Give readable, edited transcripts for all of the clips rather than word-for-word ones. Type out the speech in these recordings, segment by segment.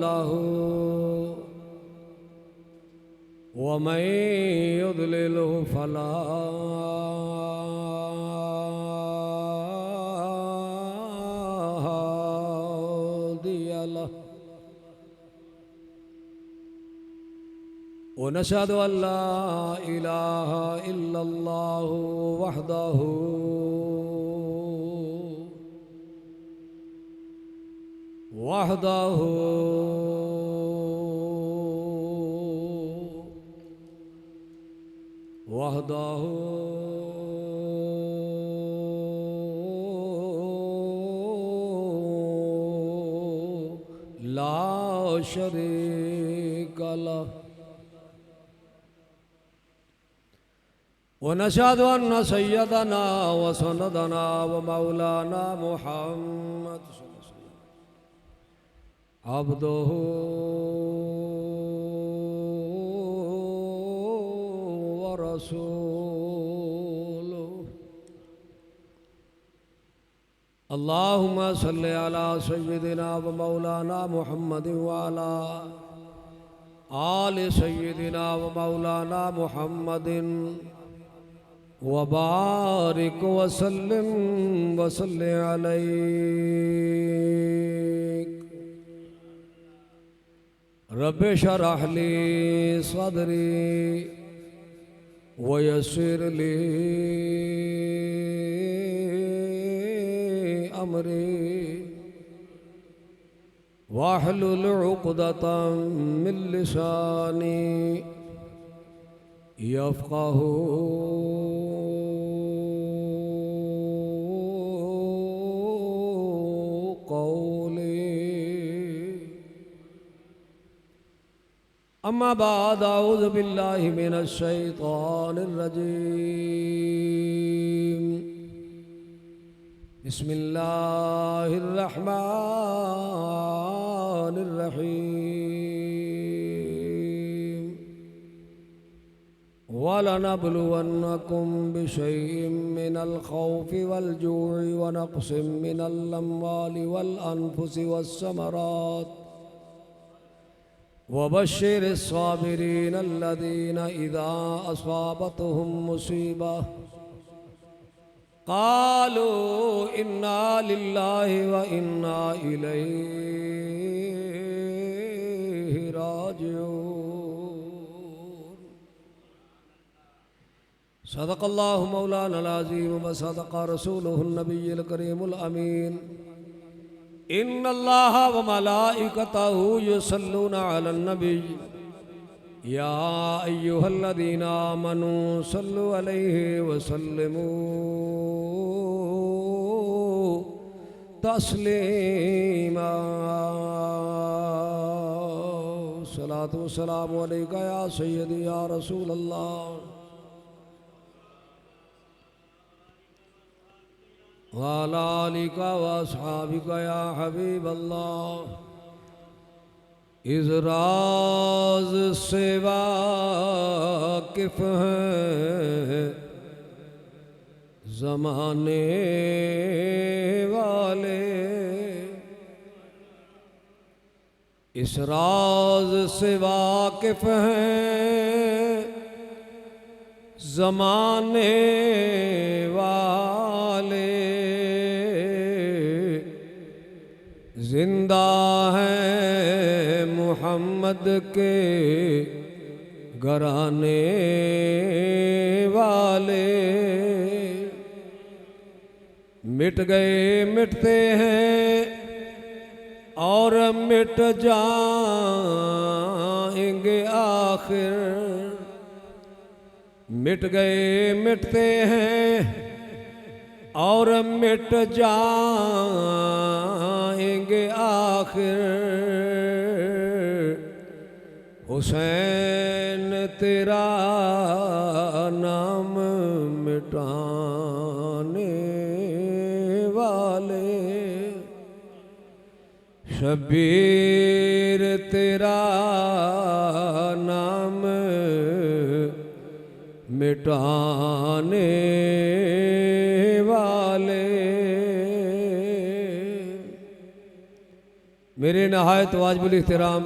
लहू वमन युद्लिल्हु फला हादिय लहु वनशहदु अल्ला इलाहा इल्लल्लाहु वहदहु वहदहु वहदहु ला शरीक लहु वनशहदु अन्न सय्यदना व सनदना व मौलाना मुहम्मद अब्दुहु व रसूलुहु अल्लाहुम्मा सल्लि अला सय्यदिना व मौलाना मुहम्मद व अला आलि सय्यदिना व मौलाना मुहम्मदिन व बारिक वसल्लिम वसल्लि अलैहि रब्बि शरह ली सदरी वयस्सिर ली अमरी वाहलुल उक़दतम मिन लिसानी यफ़क़हू अम्मा बाद औज़ु बिल्लाहि मिनश शैतानिर रजीम बिस्मिल्लाहिर रहमानिर रहीम वलनब्लुवन्नकुम बिशैइन मिनल खौफि वल जू'i व नक़्सिम मिनल अम्वालि वल अनफुसि वस्समरात वबश्शिरिस साबिरीन अल्लज़ीना इज़ा असाबतहुम मुसीबा क़ालू इन्ना लिल्लाहि व इन्ना इलैहि राजिऊन। सदक़ल्लाहु मौलानल अज़ीम व सदक़ रसूलुहुन नबिय्युल करीमुल अमीन। इन्नल्लाह व मलाइकतहु युसल्लूना अलन नबी या अय्युहल्लज़ीना आमनू सल्लु अलैहि व सल्लिमू तस्लीमा। सलातु व सलामु अलैका या सय्यदी या रसूल अल्लाह वाला आलिका व अस्हाबिका या हबीब अल्लाह। इस राज से वाकिफ़ हैं ज़माने वाले, इस राज से वाकिफ़ हैं ज़माने वाले। जिंदा हैं मुहम्मद के घराने वाले। मिट गए मिटते हैं और मिट जाएंगे आखिर। मिट गए मिटते हैं और मिट जाएंगे आखिर। हुसैन तेरा नाम मिटाने वाले, शबीर तेरा नाम मिटाने वाले। मेरे नहायत वाजिबुल इहतराम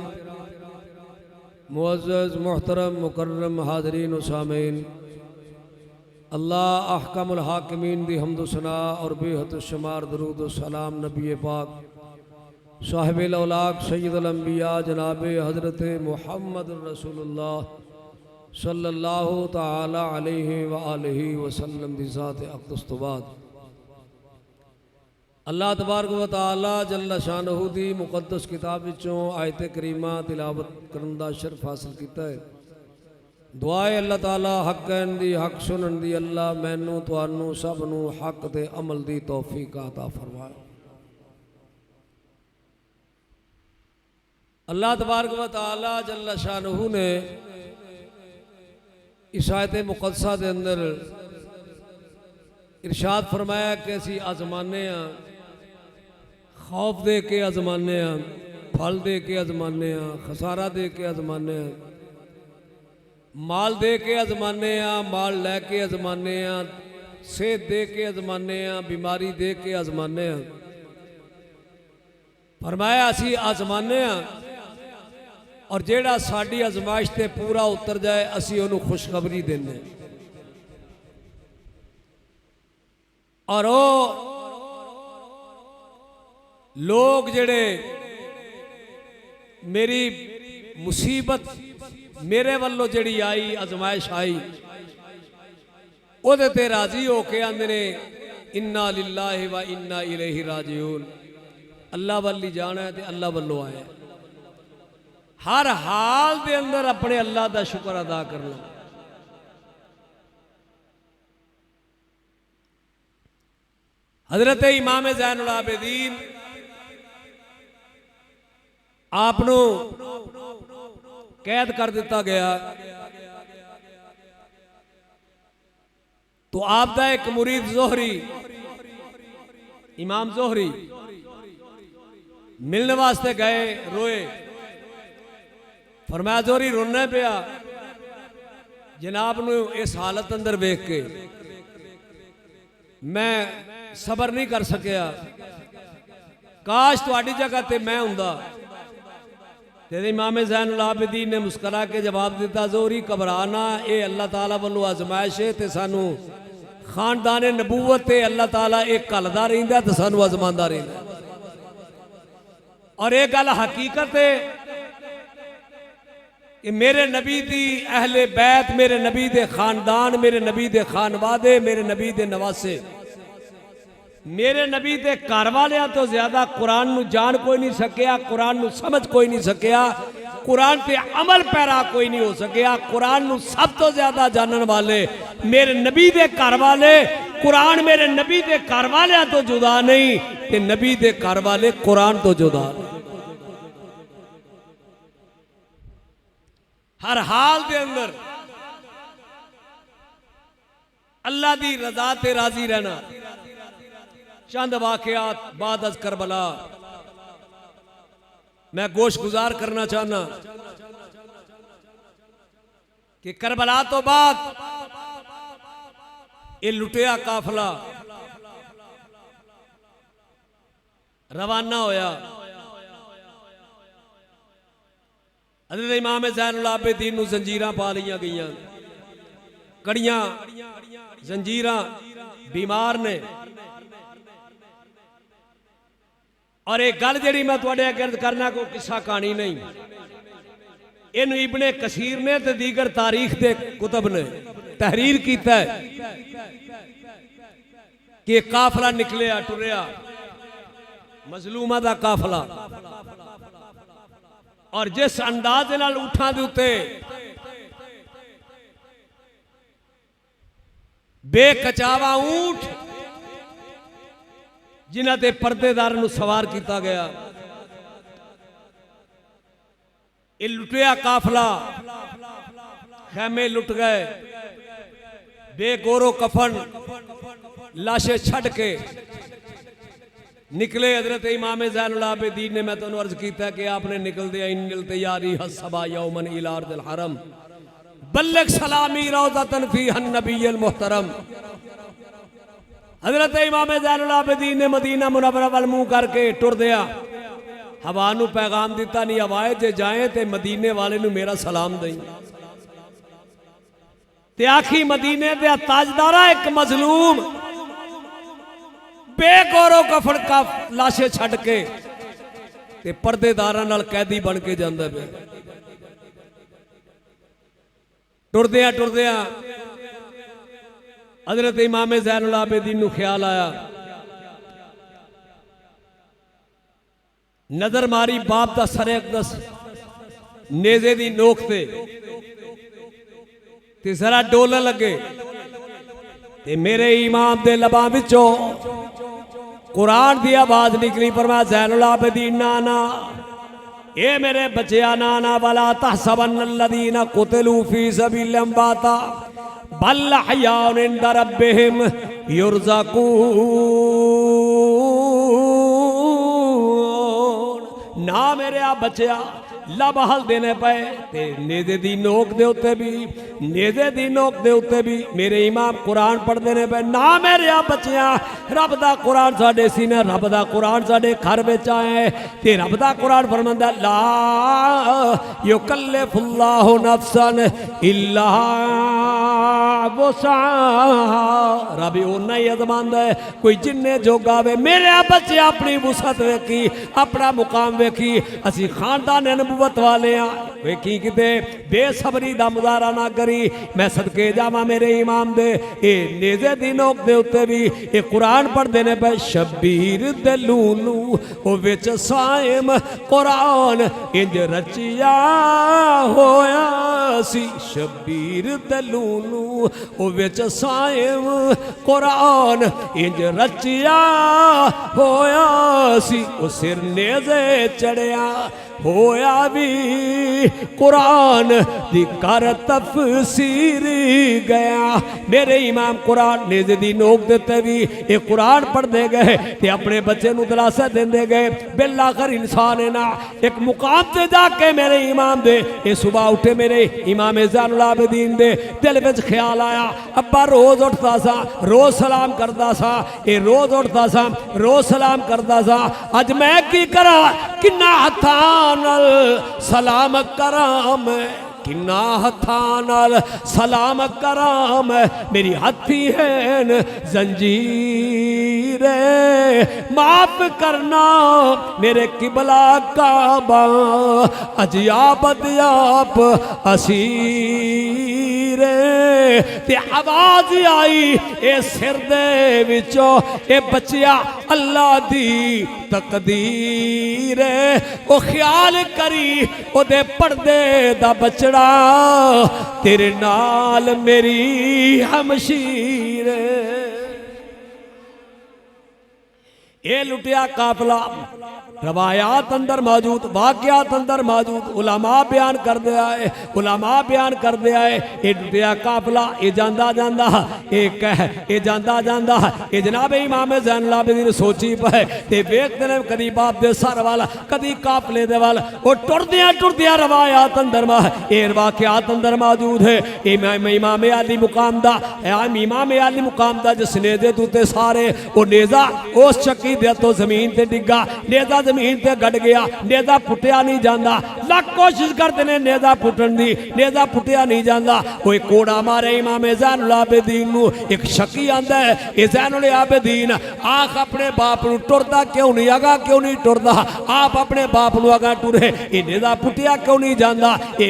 मुअज़्ज़ज़ मोहतरम मुकर्रम हाज़रीन व सामीन, अल्लाह अहकमुल हाकिमीन दी हम्दो सना और बेहद शुमार दरूद व सलाम नबी पाक साहिबुल औलाक सय्यदुल अंबिया जनाब हज़रत मुहम्मद रसूलुल्लाह सल्लल्लाहु तआला अलैहि व आलिहि वसल्लम दी ज़ात अक़दस तो बाद अल्लाह तबारक व तआला जल्ल शानहू दी मुक़द्दस किताब विचों आयत करीमा तिलावत करन दा शरफ हासिल कीता है। दुआ है अल्लाह ताला हक कहन दी हक सुनन दी अल्लाह मैनू तुहानू सब नू हक ते अमल दी तौफीक अता फरमाए। अल्लाह तबारक व तआला जल्ल शानहू ने इस आयत मुक़द्दसा दे अंदर इरशाद फरमाया कि असी आजमाने खौफ दे के आजमाने फल दे के आजमाने खसारा दे के आजमाने माल दे के आजमाने माल लैके आजमाने सेहत दे के आजमाने बीमारी दे के आजमाने फरमाया असी आजमाने और जेड़ा साड़ी आजमाइश ते पूरा उतर जाए असी उन्होंने खुशखबरी देने और वो लोग जेड़े मेरी मुसीबत मेरे वालों जड़ी आई आजमाइश आई ओदे ते राजी होके आंदे ने इन्ना लिल्लाहि व इन्ना इलैहि राजिऊन। अल्लाह वाली जाना है ते अल्लाह वालों आया। हर हाल दे अंदर अपने अल्लाह दा शुक्र अदा करना। हजरत इमाम ज़ैनुल आबिदीन आपनू कैद कर दिता गया तो आपका एक मुरीद जोहरी इमाम जोहरी मिलने वास्ते गए, रोए। फरमाया जोहरी रोना पिया जनाब नू इस हालत अंदर वेख के मैं सबर नहीं कर सकिया, काश तुहाडी जगह ते मैं हुंदा। तेरे इमाम ज़ैनुल आबिदीन ने मुस्करा के जवाब दिता जोहरी घबराना ये अल्लाह ताला वालों आजमाइश है ते सानू खानदान नबूवत ते अल्लाह ताला एक घलदा रहिंदा ते सानू आजमांदा रहिंदा। और ये गल हकीकत है कि मेरे नबी दी अहले बैत मेरे नबी दे खानदान मेरे नबी दे खानवादे मेरे नबी दे नवासे मेरे नबी दे घर वालियां तो ज्यादा कुरान नू जान कोई नहीं सकिया, कुरान नू समझ कोई नहीं सकिया, कुरान ते अमल पैरा कोई नहीं हो सकिया। कुरान नू सब तो ज्यादा जानन वाले मेरे नबी दे घर वाले, कुरान मेरे नबी दे घर वालियां तो जुदा नहीं ते नबी दे घर वाले कुरान तो जुदा नहीं। हर हाल दे अंदर अल्लाह दी रजा ते राजी रहना। चंद वाकयात बाद अज करबला मैं गोश गुजार करना चाहना कि करबला तो बाद ये लुटिया काफिला रवाना होया। हज़रत इमाम ज़ैनुल आबिदीन नू जंजीरां पा लिया गई, कड़ियां जंजीरां बीमार ने। और एक गल जी मैं तुहाडे अगे अर्ज करना कोई किस्सा कहानी नहीं, इनू इब्ने कसीर ने ते दीगर तारीख दे कुतब ने तहरीर किया है कि काफिला निकलिया टुरिया मजलूमा दा काफिला और जिस अंदाज नाल ऊठां दे उत्ते बेकचावा ऊंट जिन्हां ते पर्देदार नू सवार किया गया, ये लुटिया काफिला खैमे लुट गए, बेगोरो कफन लाशे छड़ के निकले। हजरत इमाम ज़ैनुल आबिदीन ने मैं तुहानू अर्ज किया कि आपने निकलदे इन्निल तैयारी हसबा यौमन इला अर्दिल हरम बल्लग सलामी रौज़तन फीहन नबिय्युल मुहतरम। हजरत इमाम ज़ैनुल आबिदीन ने मदीना मुनव्वरा वल मुंह करके टुर दिया हवा नू पैगाम दिता नहीं, हवाए जे जाए तो मदीने वाले नू मेरा सलाम दई। ते आखी मदीने दे ताजदारा एक मजलूम बेगौरो कफन का लाशे छड़ के ते पर्देदारां नाल कैदी बन के जांदा पे। टुरदियां टुरदियां हजरत इमाम ज़ैनुल आबिदीन नू ख्याल आया, नजर मारी बाप दा सरे अकदस नेज़े दी नोक ते जरा डोलन लगे ते मेरे इमाम दे लबां विचों कुरान दी आवाज निकली। फरमाया ज़ैनुल आबिदीन नाना, ए मेरे बच्चिया नाना, वला तहसबन्नल्लज़ीना कुतिलू फी सबीलिल्लाहि अम्वाता बल अहयाउन इंद रब्बिहिम युरज़क़ून। ना मेरे आ बच्चिया लब हल देने पे ते नेज़े दी नोक दे उत्ते भी, नेज़े दी नोक दे उत्ते भी मेरे इमाम कुरान पढ़ते ने पे। ना मेरे आ बच्चिया रब दा कुरान साडे सीने, रब दा कुरान साडे घर विच आए ते रब दा कुरान फरमांदा ला युकल्लिफुल्लाहु नफ्सन इल्ला वुसअहा। रब ओना ही अज़मांदा है कोई जिन्ने जोगा वे। मेरे आ बच्चे अपनी वुसअत वेखी, अपना मुकाम वेखी, असी खानदान नबुवत वाले हाँ, वेखी किते बेसबरी दा मुजाहरा ना करी। मैं सदके जावा मेरे इमाम दे ए नेज़े दी नोक दे उत्ते भी ए कुरान पढ़दे ने पे। शबीर दे लूलू ओ विच साइम कुरान इंज रचिया होया सी। शबीर दे लूलू ओ विच साइम कुरान इंज रचिया होया सी। ओ सिर नेज़े चढ़िया होया भी कुरान दी कर तफसीर गया। मेरे इमाम कुरान नेज़े दी नोक देते भी ये कुरान पढ़ते गए ते अपने बच्चे नू दिलासा देंदे गए। बिलाखिर इंसान है ना एक मुकाम से जाके मेरे इमाम दे ये सुबह उठे मेरे इमाम ज़ैनुल आबिदीन दे दिल विच ख्याल आया, अब्बा रोज उठता सा, रोज सलाम करता सा, ये रोज उठता सा, रोज सलाम करता सा। अज मैं की करा, किन्ना हत्थां नाल सलाम कराम, किन्ना हत्थां नाल सलाम कराम। मेरी हथी है जंजीर माफ करना मेरे किबला काबा, अजियाब अदियाप असीर। ते आवाज आई ए सिर दे विचों ए बच्चिया अल्लाह दी तकदीर। ओ ख्याल करी ओदे पर्दे दा बचड़ा तेरे नाल मेरी हमशीर। ये लुटिया काफिला रवायात अंदर मौजूद, वाकयात अंदर मौजूद, उलमा बयान कर दे आए, उलमा बयान कर दे आए। ये लुटिया काफिला ये जांदा जांदा एक ये जांदा जांदा ये जनाब इमाम ज़ैनुल आबिदीन सोची पे ते वेखदे ने कदी बाप दे सर वाला, कदी काफिले दे वाल। वो टुरदियां टुरदियां रवायात अंदर ये वाकयात अंदर मौजूद है। इमाम अली मुकाम दा, इमाम अली मुकाम दा जिस नेज़े तूते सारे वो नेज़ा उस चक्की दे तो जमीन ते डिग्गा, नेज़ा जमीन ते गड़ गया, नेज़ा पुटिया नहीं जाता। लख कोशिश करते ने नेज़ा पुटन दी, नेज़ा पुटिया नहीं जाता। कोई कोड़ा मारे इमाम ज़ैनुल आबिदीन नू। एक शकी आंदा है ये ज़ैनुल आबिदीन आख अपने बाप नू टुरदा क्यों नहीं, अगा क्यों नहीं टुरदा, आप अपने बाप नू अगा टुरे, ये नेज़ा पुटिया क्यों नहीं जाता। ये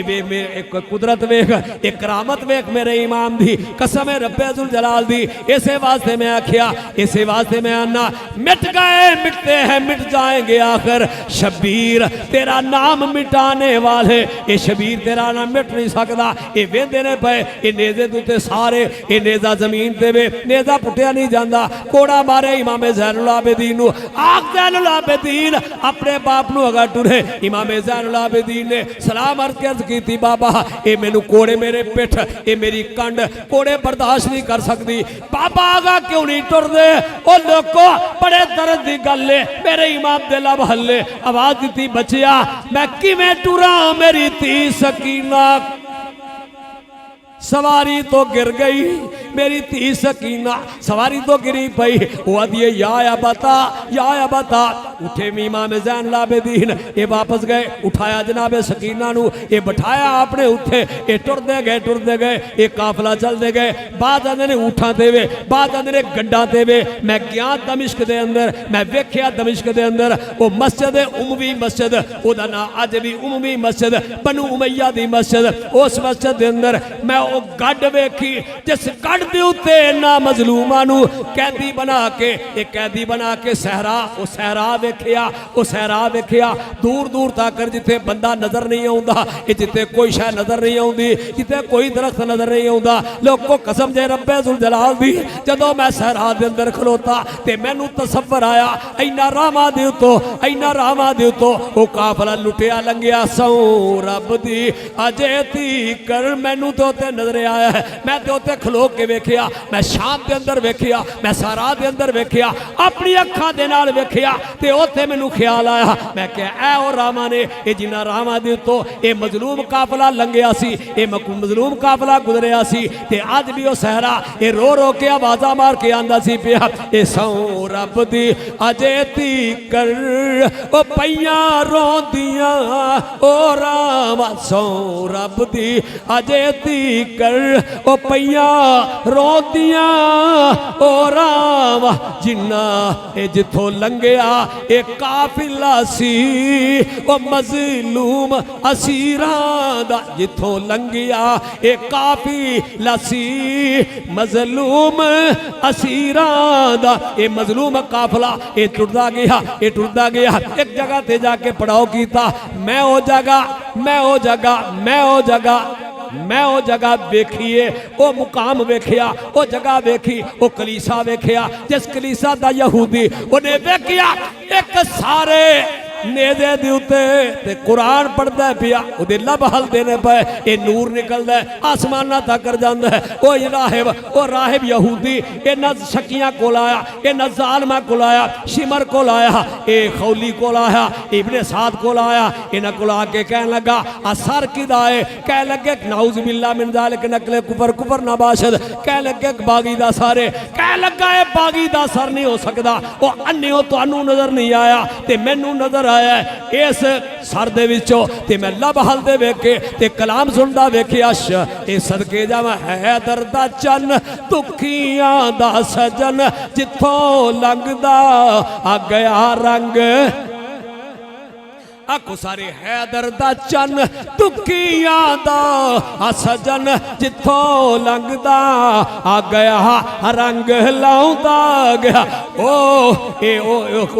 एक कुदरत वेख, एक करामत वेख मेरे इमाम दी, कसम है रब्बे जुल जलाल दी। इसे वास्ते मैं आख्या, इसे वास्ते मैं आना मिट गए मिटते हैं मिट जाएंगे आखिर। शबीर तेरा नाम मिटाने वाले, ये शबीर तेरा नाम मिट नहीं सकता। ये वेंदे ने पे ये नेज़े दूते सारे, ये नेज़ा जमीन ते वे, नेज़ा पुटिया नहीं जाता। कोड़ा मारे इमाम ज़ैनुल आबिदीन नू। आख ज़ैनुल आबिदीन अपने बाप नू अगर टुरे। इमाम ज़ैनुल आबिदीन ने सलाम अर्ज़ की थी, बाबा ये मैनू कोड़े मेरे पिठ, ये मेरी कंड कोड़े बर्दाश्त नहीं कर सकती। बाबा आगा क्यों नहीं टुरदे। ओ लोको बड़े दर्द की गल है, मेरे इमाम दे लब हल्ले। आवाज दी बचिया मैं किवें टुरा, मेरी धी सकीना सवारी तो गिर गई, मेरी धी सकीना सवारी तो गिरी पई। वो आदि या बता उठे इमाम ज़ैन लाबेदीन ये वापस गए उठाया जनाब सकीना नू ये बिठाया आपने उत्थे ये टुरदे गए ये काफला चलते गए बाद आंदे ने ऊठां ते वे बाद आंदे ने गड्डां ते वे मैं गया दमिश्क दे अंदर मैं वेख्या दमिश्क दे अंदर वो मस्जिद उमवी मस्जिद ओदा नाम अज भी उमवी मस्जिद बनु उमैया दी मस्जिद उस मस्जिद दे अंदर मैं वो गड्ड वेखी जिस गड्ड दे उत्ते इन्हां मजलूमां नू कैदी बना के सहरा वो सहरा वेख्या दूर दूर तक जिथे बंदा नजर नहीं आउंदा जिथे कोई शै नजर नहीं आउंदी जिथे कोई दरख्त नजर नहीं आउंदा लोगों कसम जे रब्बे जुल जलाल दी जदों मैं सहरा दे अंदर खलोता ते मैनू तसव्वुर आया इन्ना रामा दे उत्तों वो काफला लुटिया लंघिया सौ रब दी अजे ती कर मैनू तो ते नजर आया है मैं ते उत्ते खलो के वेख्या मैं शाम दे अंदर वेख्या मैं सहरा दे अंदर वेख्या अपनी अखां दे नाल वेख्या ते उत्थे मैनू ख्याल आया मैं क्या ऐ ओ रामा ने ये जिन्ना रामा दे उत्तों ये मजलूम काफला लंघिया सी ये मजलूम काफला गुजरिया सी ते अज भी वो सहरा ये रो रो के आवाज़ा मार के आंदा सी पिया ये सौ रब दी अजे ती कर ओ पईयां रोंदियां ओ रामा सौ रब दी अजे ती कर ओ पईयां रोंदियां ओ रामा जिन्ना ए जिथों लंघिया ए काफिला सी ओ मजलूम असीरां दा जिथों लंघिया ए काफिला सी मजलूम असीरां दा ए मजलूम काफला ए टुरदा गया एक जगह ते जाके पड़ाव कीता मैं ओ जगह वेखिए वो मुकाम वेखिया वो जगह वेखी वो कलीसा वेखिया जिस कलीसा दा यहूदी उन्हें वेखिया एक सारे नेदे दे उत्ते ते कुरान पढ़दा पिया ओदे लब हल देने पे ये नूर निकलदा है आसमाना तक कर जांदा है ओ राहिब यहूदी इन्हां शकियां कोल आया इन्हां जालमां कोल आया शिमर कोल आया ए खौली कोल आया इब्ने साद कोल आया इन्हां कोल आके कहन लगा आ सर किदा है कह लगे नाउज़ बिल्लाह मिन ज़ालिक नकले कुफर नाबाशद कह लगे बागी दा सारे कह लगा ए बागी दा सर नहीं हो सकदा ओ अन्नियो तुहानू नजर नहीं आया ते मैनू नजर आया इस सर दे विचों ते मैं लब हल दे वेखे ते कलाम सुनदा वेखिया ए सदके जावां हैदर दा चन दुखियां दा सजन जिथों लंघदा आ गया रंग आखो सारे हैदर दा चन दुखियां दा सजन जिथों लंघदा आ गया रंग लाउंदा गया ओ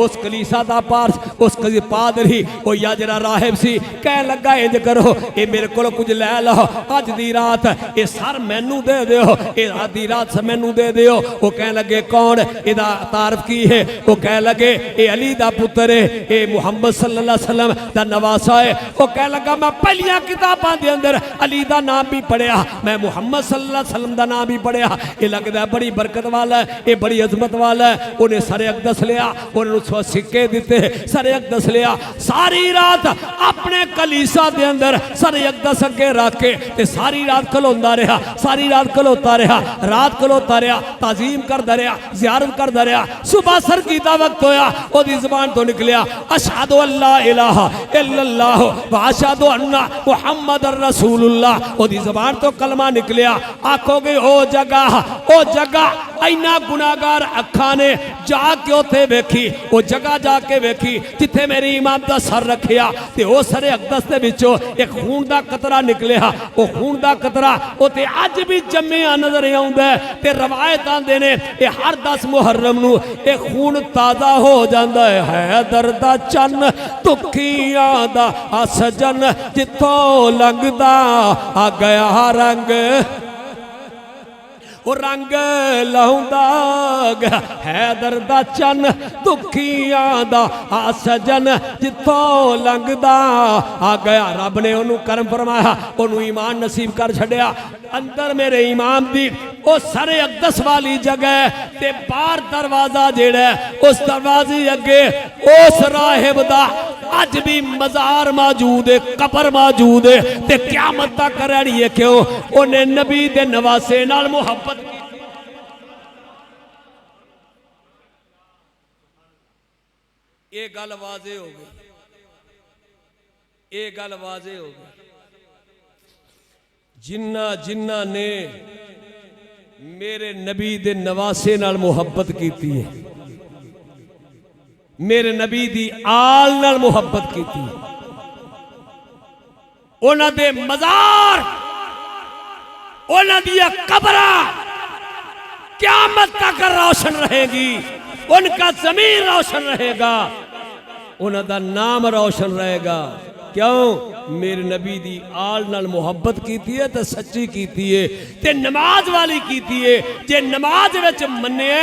उस कलीसा दा पार्स उस पादरी ओ या जरा राहिब सी कह लगा इंज करो ये मेरे को कुछ लै लो अज दी रात ये सर मैनू दे दियो ये आधी रात मैनू दे दियो वो कह लगे कौन इहदा तारफ की है वो कह लगे ये अली दा पुत्र है ये मुहम्मद सल्लल्लाहु अलैहि वसल्लम दा नवासा है वो कह लगा मैं पहलियां किताबां दे अंदर अली दा नाम भी पढ़िया मैं मुहम्मद सल्लल्लाहु अलैहि वसल्लम दा नाम भी पढ़िया ये लगदा बड़ी बरकत वाला है ये बड़ी अजमत वाला है उन्हें सरे अकदस लिया उन्होंने सिक्के दिते सरे अकदस लिया सारी रात अपने कलीसा दे अंदर सरे अकदस अगे रख के ते सारी रात खलोंदा रहा रात खलोता रहा ताजीम करदा रहा ज़ियारत करदा रहा सुबह सरकी दा वक्त होया ओदी ज़बान तो निकलिया अशहदु अल्ला इलाहा इल्लल्लाह व अशहदु अन्ना मुहम्मदर रसूलुल्लाह ओदी ज़बान तो कलमा निकलिया आखोगे ओ जगह इन्ना गुनाहगार अखां ने जाके उथे वेखी वो जगह जाके वेखी जिथे मेरे इमाम दा सर रखिया ते ओ सरे अकदस दे विचों एक खून दा कतरा निकलिया वो खून दा कतरा उते अज भी जम्मिया नजर आउंदा है ते रवायत आंदे ने ये हर 10 मुहर्रम नू ये खून ताज़ा हो जांदा है हैदर दा चन दुखियां दा सजन जिथों लंघदा आ गया रंग वो रंग लाउंदा गया हैदर दा चन दुखियां दा सजन जिथों लंघदा आ गया रब ने ओनू करम फरमाया ओनू ईमान नसीब कर छड़िया अंदर मेरे इमाम दी ओ सरे अकदस वाली जगह ते बाहर दरवाजा जेड़ा उस दरवाजे अगे उस राहिब दा अज भी मजार मौजूद है कबर मौजूद है ते क़यामत तक रहनी है क्यों उन्हें नबी दे नवासे नाल मुहब्बत ये गल वाजे हो गई, ये गल वाजे हो गई। जिन्ना जिन्ना ने मेरे नबी दे नवासे नाल मुहब्बत की है, मेरे नबी दी आल नाल मुहब्बत की, उन्हां दे मज़ार, उन्हां दियां कब्रां क़यामत तक रोशन रहेगी, उनका ज़मीर रोशन रहेगा, उन्हां दा नाम रोशन रहेगा। क्यों? मेरे नबी दी आल नाल मुहब्बत की है तो सच्ची की है, ते नमाज वाली की है। जे नमाज विच मन्ने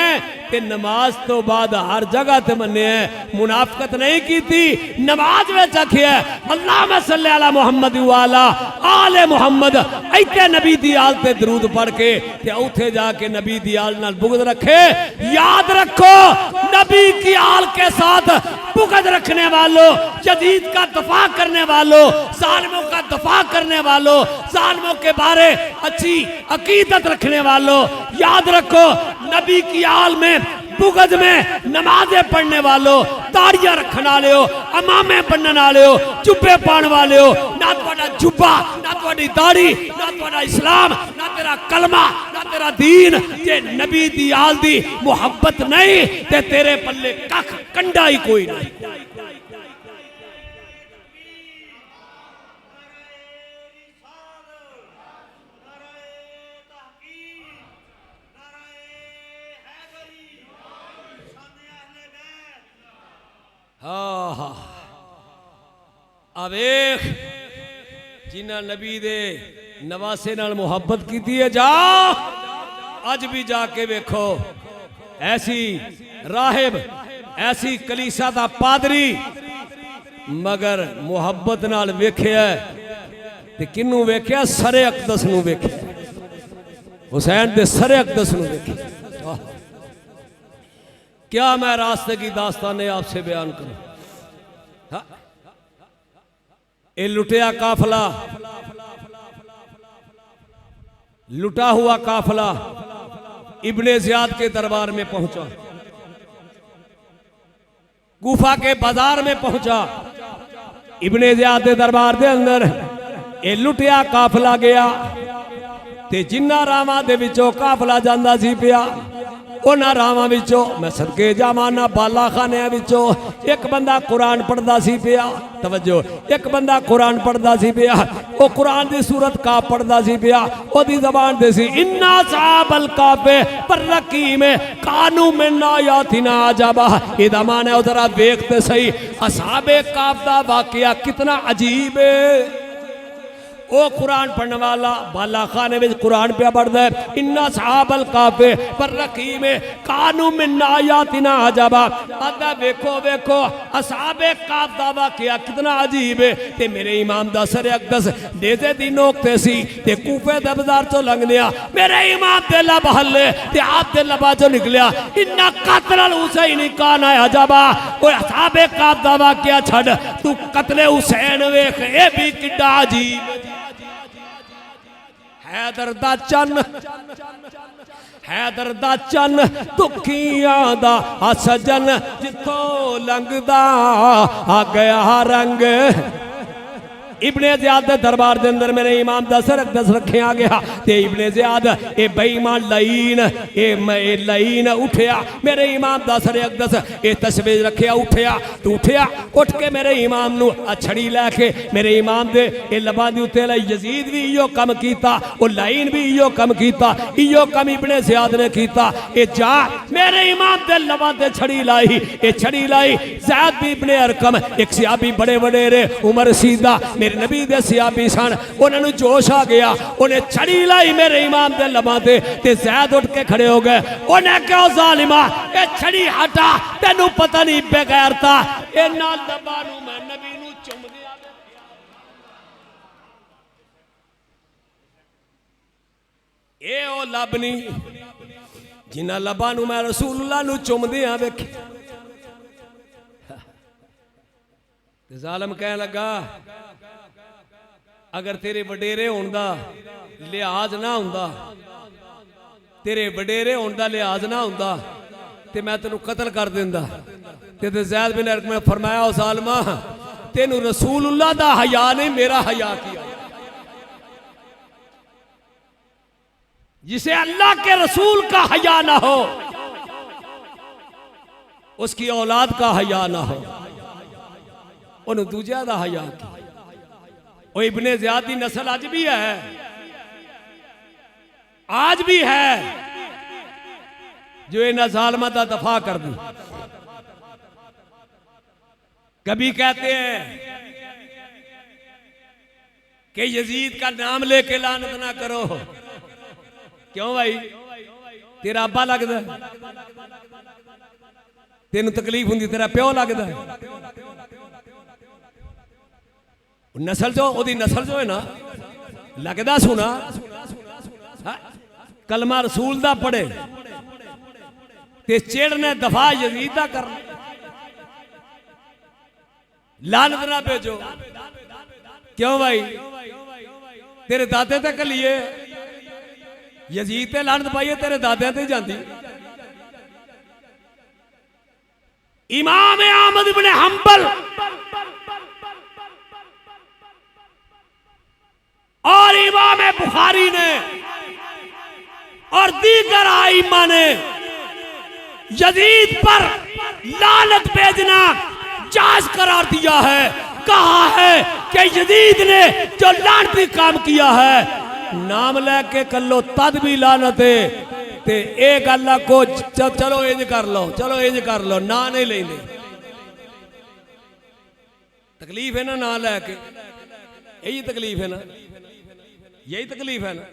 ते नमाज तो बाद हर जगह ते मन्ने, मुनाफकत नहीं की थी। नमाज विच आखिया अल्लाहुम्मा सल्ली अला मुहम्मद व अला आले मुहम्मद, इत्थे नबी दी आल ते दरूद पढ़ के ते उथे जाके नबी दी आल नाल बुग़्ज़ रखे। याद रखो, नबी की आल के साथ बुग़्ज़ रखने वालों, यजीद का दफा करने वालों, जालिमों का दफा करने वालों, जालिमों के बारे अच्छी अकीदत रखने वालों, याद रखो नबी की आल में बुग़्ज़ में नमाजें पढ़ने वालों, दाढ़ियां रखने वाले हो, अमामे बनने वाले हो, जुब्बे पाने वाले हो, ना तुम्हारा जुब्बा, ना तुम्हारी दाढ़ी, ना तुम्हारा इस्लाम, ना तेरा कलमा, ना तेरा दीन, जे नबी दी आल दी मुहब्बत नहीं ते तेरे पल्ले कख कंडा ही कोई नहीं। हाँ हाँ, अब एक जिन्ना नबी दे नवासे नाल मुहब्बत की है, जाओ अज भी जाके वेखो, ऐसी राहिब, ऐसी कलीसा दा पादरी, मगर मुहब्बत नाल वेख्या ते किन्नू वेख्या? सरे अकदस नू वेख्या, हुसैन दे सरे अकदस नू वेख्या। क्या मैं रास्ते की दास्तानें आपसे बयान करूं? ये लुटिया काफिला, लुटा हुआ काफिला इब्ने ज़ियाद के दरबार में पहुंचा, कूफा के बाजार में पहुंचा। इब्ने ज़ियाद के दरबार के अंदर ये लुटिया काफिला गया ते जिन्ना रावां दे विचों काफिला जांदा सी पिया, उन्हां रावां विचों मैं सदके जावां ना बाला खानियां विचों एक बंदा कुरान पढ़दा सी पिया। तवज्जो, एक बंदा कुरान पढ़दा सी पिया, वो कुरान दी सूरत का पढ़दा सी पिया, ओदी ज़बान दे सी इन्ना साबल काफे पर रकीम कानू में आयातिना अजबा। इदा माने है जरा देखते सही, असहाबे काफ दा वाकया कितना अजीब है। ओ कुरान पढ़ने वाला बाला खाने में कुरान पे पढ़ता है, इन्ना साहबल काफे पर रकीम कानू मिन आयातिना अजबा। अदा वेखो वेखो असहाबे काफ दा वाकया कितना अजीब है। ते मेरे इमाम दा सर अकदस देते दी नोकते सी ते कूफे दे बाजार चो लंघनिया, मेरे इमाम दे लब हल्ले ते आप दे लबा चो निकलिया, इन्ना कत्ल हुसैन कान अजबा। ओ असहाबे काफ दा वाकया छड़, तू कत्ले हुसैन वेख, ए भी किड्डा अजीब। हैदर दा चन, हैदर दा चन दुखियां दा सजन, जिथों लंघदा आ गया रंग। इब्ने ज़ियाद दे दरबार दे अंदर मेरे इमाम दा सर अकदस रखिया गया ते इब्ने ज़ियाद ए बेईमान लईन ए लईन उठया, मेरे इमाम दा सर अकदस ए तस्बीह रखिया, उठया तो उठया, उठ के मेरे इमाम नू छड़ी लैके मेरे इमाम दे ए लबां दे उत्ते लाई। यजीद भी इयो कम कीता, ओ लईन भी इयो कम कीता, इयो कम इब्ने ज़ियाद ने कीता। ए जा मेरे इमाम दे लबां ते छड़ी लाई, ए छड़ी लाई। ज़ैद भी इब्ने अरकम एक सियाबी बड़े वडेरे उमर सीधा मेरे नबी दे सियाबी सन, उन्होंने जोश आ गया, उन्हें छड़ी लाई मेरे इमाम दे लबां ते ज़ैद उठ के खड़े हो गए। उन्हें क्यों जालिमा ए छड़ी हटा, तेनू पता नहीं बेगैरता, इन्हां लबां नू मैं नबी नू चुम दिया। ए ओ लब नहीं जिन्हां लबां नू मैं रसूलुल्लाह नू चुम दिया वेखे। जालिम कह लगा अगर तेरे वडेरे होने का लिहाज ना होंदा, तेरे वडेरे होने का लिहाज ना होंदा ते मैं तेनू कतल कर देंदा। ते ज़ैद बिन अरकम ने फरमाया ओ ज़ालिमा तेनू रसूलुल्लाह दा हया नहीं मेरा हया किया। जिसे अल्लाह के रसूल का हया ना हो उसकी औलाद का हया ना हो, उन दूजा दा हया की। वो इब्ने ज़ियाद की नस्ल आज भी है, आज भी है जो इन्हें जालिमा दा दफा कर दी। कभी कहते हैं कि यजीद का नाम लेके लानत ना करो। क्यों भाई? तेरा अब्बा लगदा, तेन तकलीफ होंगी, तेरा प्यो लगदा। नस्ल जो ओदी नस्ल जो है ना लगदा सुना कलमा रसूल दा पढ़े ते चिड़ने दफा यजीद दा कर लानत ना भेजो। क्यों भाई? तेरे दादे ते कलिए यजीद ते लानत पाइए तेरे दादे ते जाती। इमाम अहमद इब्ने हंबल और इमाम बुखारी ने और दीगर आइमा ने यजीद पर लानत भेजना जायज करार दिया है। कहा है कि यजीद ने जो लानती काम किया है नाम लेके कलो तद भी लानत है। ते ए गल को चलो इंज कर लो, चलो इंज कर लो, ना नहीं लेंदे। तकलीफ है ना लैके, यही तकलीफ है ना, यही तकलीफ है ना,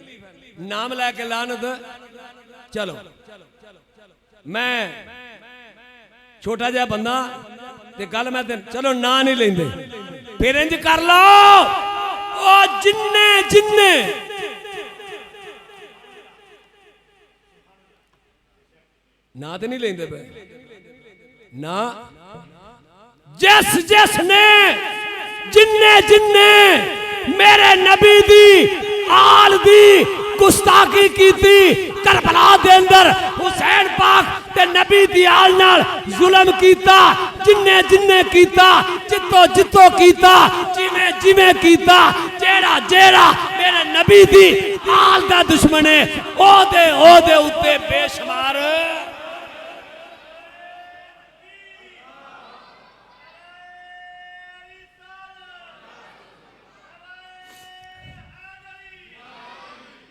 नाम लैके लानत। चलो मैं छोटा जहा बंदा ते गल मैं चलो ना नहीं लेंदे, फिर इंज कर लो ओ जिन्ने जिन्ने ना तो नहीं लेंदे पे ना, जिस जिस ने जिन्ने जिन्ने मेरे नबी दी आल दी गुस्ताखी की थी करबला दे अंदर हुसैन पाक ते नबी दी आल नाल जुल्म कीता, जिन्ने जिन्ने कीता, जितो जितो कीता, जिमें जिमें कीता, जेड़ा जेड़ा मेरे नबी दी आल दा दुश्मन है ओदे उत्ते बेशुमार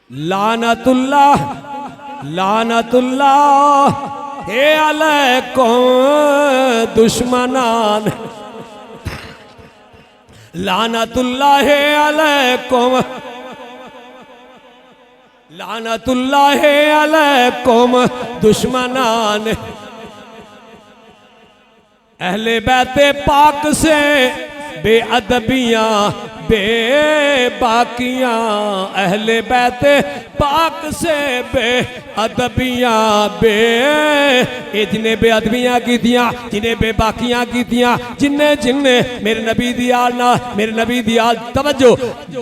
लानतुल्लाह लानतुल्लाह हे अलैकुम दुश्मनान, लानतुल्लाह हे अलैकुम, लानतुल्लाह हे अलैकुम दुश्मनान। अहले बैते पाक से बेअदबियां बेबाकियां, अहले बैते पाक से बेअदबियां जिन्हें बेअदबियां कीतियां, जिन्हें बेबाकियां कीतियां, जिन्हें जिन्हें मेरे नबी दी आल ना, मेरे नबी दी आल तवज्जो,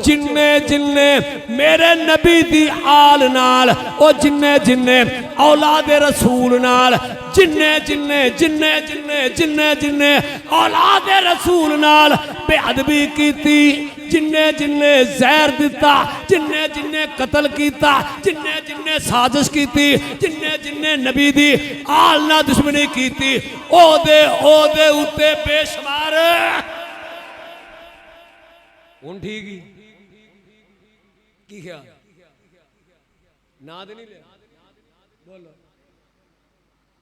जिन्हें जिन्हें मेरे नबी दी आल नाल ओ जिन्हें जिन्हें औलाद रसूल नाल, जिन्हें जिन्हें जिन्हें जिन्हें जिन्हें जिन्हें औलाद रसूल नाल बेअदबी कीती, जिन्हें जिन्हें जहर दिता, जिन्हें जिन्हें कतल किया, जिन्हें जिन्हें साजिश की, जिन्हें जिन्हें नबी दी आल ना दुश्मनी की, ओदे उत्ते बेशुमार। हुण ठीक ही की ख्याल ना दे नहीं लिया बोलो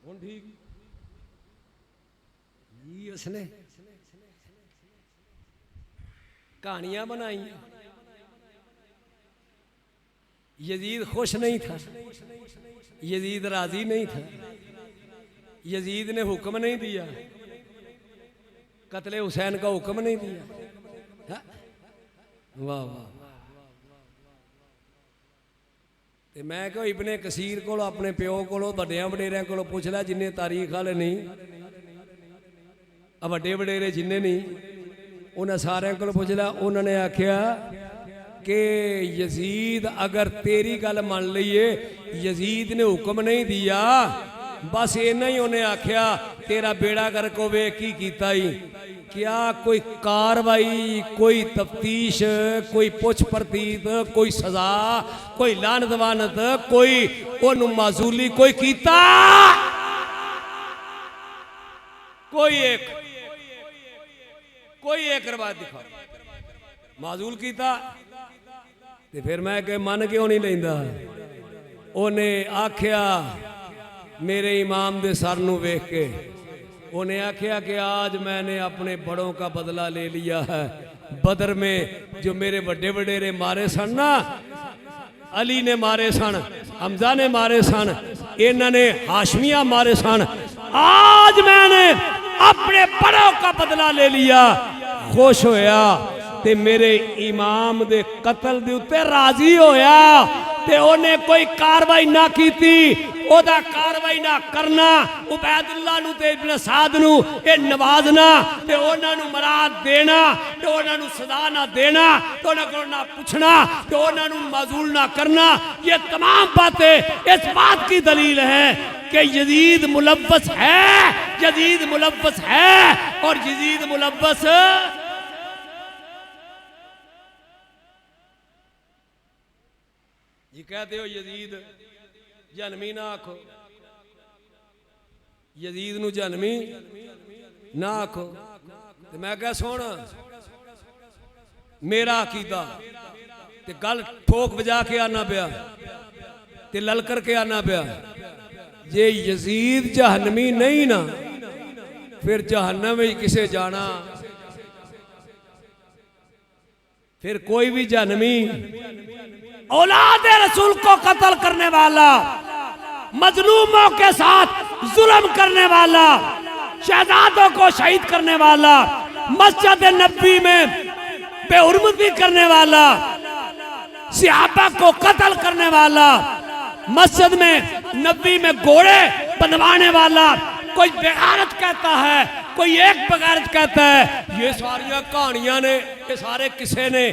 हुण ठीक जी। उसने कहानियां बनाई, यजीद खुश नहीं था, यजीद राजी नहीं था, यजीद ने हुक्म नहीं दिया, कत्ले हुसैन का हुक्म नहीं दिया। वाह वाह। ते मैं कहो इब्ने कसीर को अपने प्यो को वड्डियां वडेरियां को पूछ लिया, जिन्हें तारीख वाले नहीं वड्डे वडेरे जिन्हें नहीं उन्हें सारे को पूछ लिया। उन्होंने आख्या कि यजीद अगर तेरी गल मान लीए, यजीद ने हुक्म नहीं दिया बस इन्ना ही उन्हें आख्या तेरा बेड़ा गर्क होवे की कीता ही क्या कोई कार्रवाई कोई तफ्तीश कोई पुछ परतीत कोई सजा कोई लानत वानत कोई ओनू माजूली कोई कीता कोई एक रवायत दिखा माजूल कीता ते फिर मैं कह मन क्यों नहीं लेंदा उन्हें आख्या मेरे इमाम दे सर नू वेख के उन्हें आख्या कि आज मैंने अपने बड़ों का बदला ले लिया है बदर में जो मेरे बड़े वडेरे मारे सन ना अली ने मारे सन हमजा ने मारे सन इन्होंने हाशमिया मारे सन आज मैंने अपने बड़ों का बदला ले लिया खुश होया ते मेरे इमाम दे कतल दे उत्ते राजी होया ते ओने कोई कार्रवाई ना कीती ओदा कार्रवाई ना करना उबैदुल्लाह नु ते इब्न साद नु ए नवाजना ते ओना नु मराद देना ते ओना नु सजा ना देना ते ओना को ना पूछना ते ओना नु माजूल ना करना ये तमाम बातें इस बात की दलील है कि यजीद मुलव्वस है और यजीद मुलव्वस ये कहते हो यजीद जनमी ना आखो यजीद नु जनमी ना आखो ते मैं क्या सुन मेरा अकीदा ते गल ठोक बजा के आना पिया ते ललकर के आना पिया जे यजीद जहन्नमी नहीं ना फिर जहन्नम में किसे जाना फिर कोई भी जहन्नमी औलाद रसूल को कत्ल करने वाला मजलूमों के साथ जुल्म करने वाला शहजादों को शहीद करने वाला मस्जिद नबी में बेहुरमती करने वाला सहाबा को कत्ल करने वाला मस्जिद में नबी में घोड़े बनवाने वाला कोई बेगारत कहता है कोई एक बेगारत कहता है ये सारियां कहानियां ने ये सारे किसे ने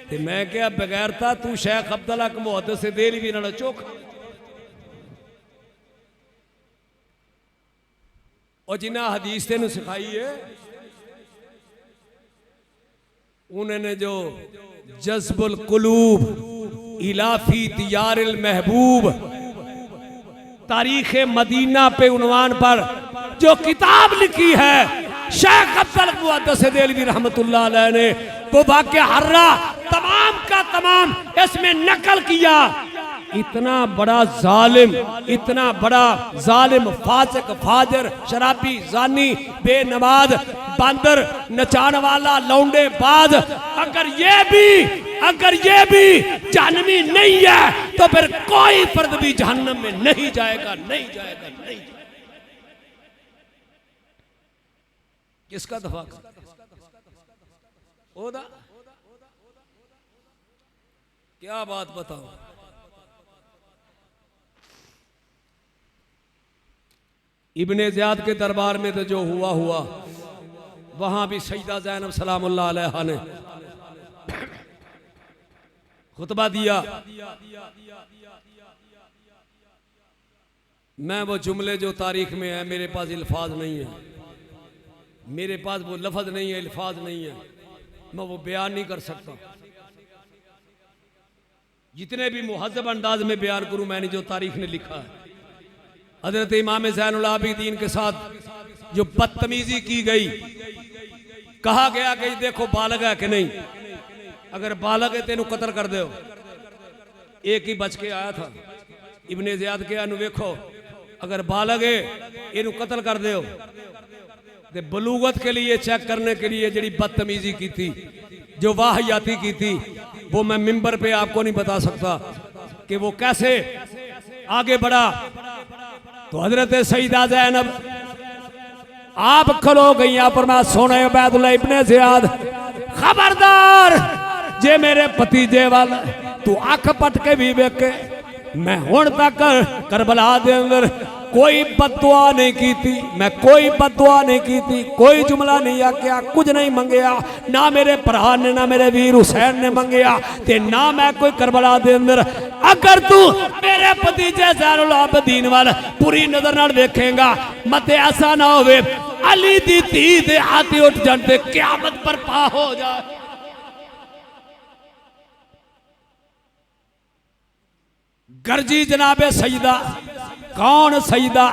ते मैं क्या बगैरता तू शेख अब्दुल्ला के मुहद्दिस से देली भी ना चोख और जिन्हें हदीस तेन सिखाई है उन्होंने जो जज्बुल कुलूब इलाफी दियारिल महबूब तारीख मदीना पे उन्वान पर जो किताब लिखी है शेख अब्दुल मुहद्दिस देलवी रहमतुल्लाह अलैह ने वो वाक़या हर्रा तमाम का तमाम इसमें नकल किया इतना बड़ा जालिम फासिक फाजर शराबी जानी बेनमाज बंदर नचान वाला लौंडे बाज अगर ये भी जहन्नमी नहीं है तो फिर कोई फर्द भी जहन्नम में नहीं जाएगा। किसका दफा ओदा क्या बात बताओ इब्ने ज़ियाद के दरबार में तो जो हुआ वहां भी सईदा ज़ैनब सलामुल्लाह अलैहा ने खुतबा दिया। मैं वो जुमले जो तारीख में है मेरे पास अल्फाज नहीं है, मेरे पास वो लफ्ज़ नहीं है, अल्फाज नहीं है, मैं वो बयान नहीं कर सकता। जितने भी मुहज़्ज़ब अंदाज में बयान करूं मैंने जो तारीख ने लिखा है हज़रत इमाम ज़ैनुल आबिदीन के साथ जो बदतमीजी की गई, कहा गया कि देखो बालग है कि नहीं, अगर बालग है तेनू कत्ल कर दो। एक ही बच के आया था इब्ने ज़ियाद के अनु वेखो अगर बालग है इनू कत्ल कर दो। ते बलूगत के लिए चेक करने के लिए जड़ी बदतमीजी की थी, जो वाहियाती की थी, वो मैं मिंबर पे आपको नहीं बता सकता कि वो कैसे आगे बढ़ा। तो हजरत सईदा ज़ैनब आप खलो गई पर मैं सोने उबैदुल्लाह इब्ने ज़ियाद खबरदार जे मेरे भतीजे वाला तू अख पट के भी वेखे। मैं हुण तक करबला दे अंदर कोई बददुआ नहीं की थी, मैं कोई बददुआ नहीं की थी, कोई जुमला नहीं आख्या, कुछ नहीं मंगया, ना मेरे भरा ने ना मेरे वीर हुसैन ने मंगया, ते ना मैं कोई करबला दे अंदर। अगर तू मेरे भतीजे ज़ैनुल आबिदीन वाल पूरी नजर नाल वेखेगा, मत ऐसा ना होवे अली दी धी दे हाथी उठ जान ते क़यामत बर्पा हो जाए। गर्जी जनाबे सजदा, कौन सजदा,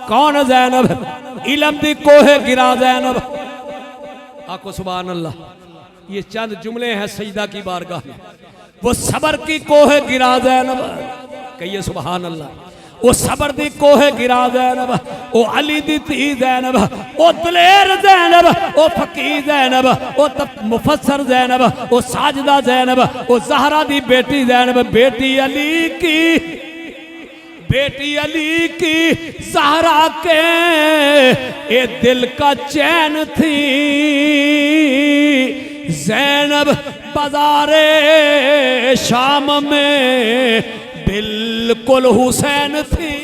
कौन ज़ैनब, इलम दी कोहे गिरा ज़ैनब। आको सुभान अल्लाह। ये चंद जुमले हैं सजदा की बारगाह में। वो सबर की कोहे गिरा ज़ैनब, कहिए सुभान अल्लाह। वो सबर दी कोहे गिरा ज़ैनब, वो अली दी धी ज़ैनब, वो दलेर ज़ैनब, वो फकीर ज़ैनब, वो मुफस्सर ज़ैनब, वो साजदा ज़ैनब, वो ज़हरा दी बेटी ज़ैनब, बेटी अली की, बेटी अली की ज़हरा के ये दिल का चैन थी। ज़ैनब बाज़ारे शाम में बिल्कुल हुसैन थी।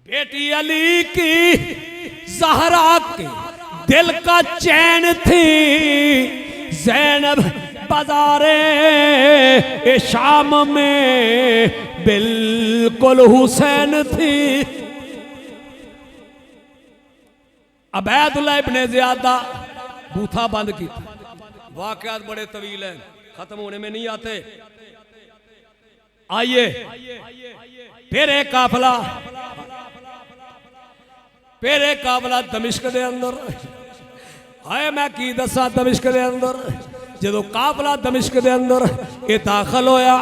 बेटी अली की ज़हरा के दिल का चैन थी। ज़ैनब बाज़ारे शाम में बिल्कुल हुसैन थी। अबैदुल्लाह इब्ने ज़ियादा बूथा बंद की। वाक़यात बड़े तवील हैं, खत्म होने में नहीं आते। आइए फिर एक काफला, फिर एक काफला दमिश्क दे अंदर आए। मैं की दसा दमिश्क दे अंदर जो काफला दमिश्क दे अंदर ये दाखिल होया,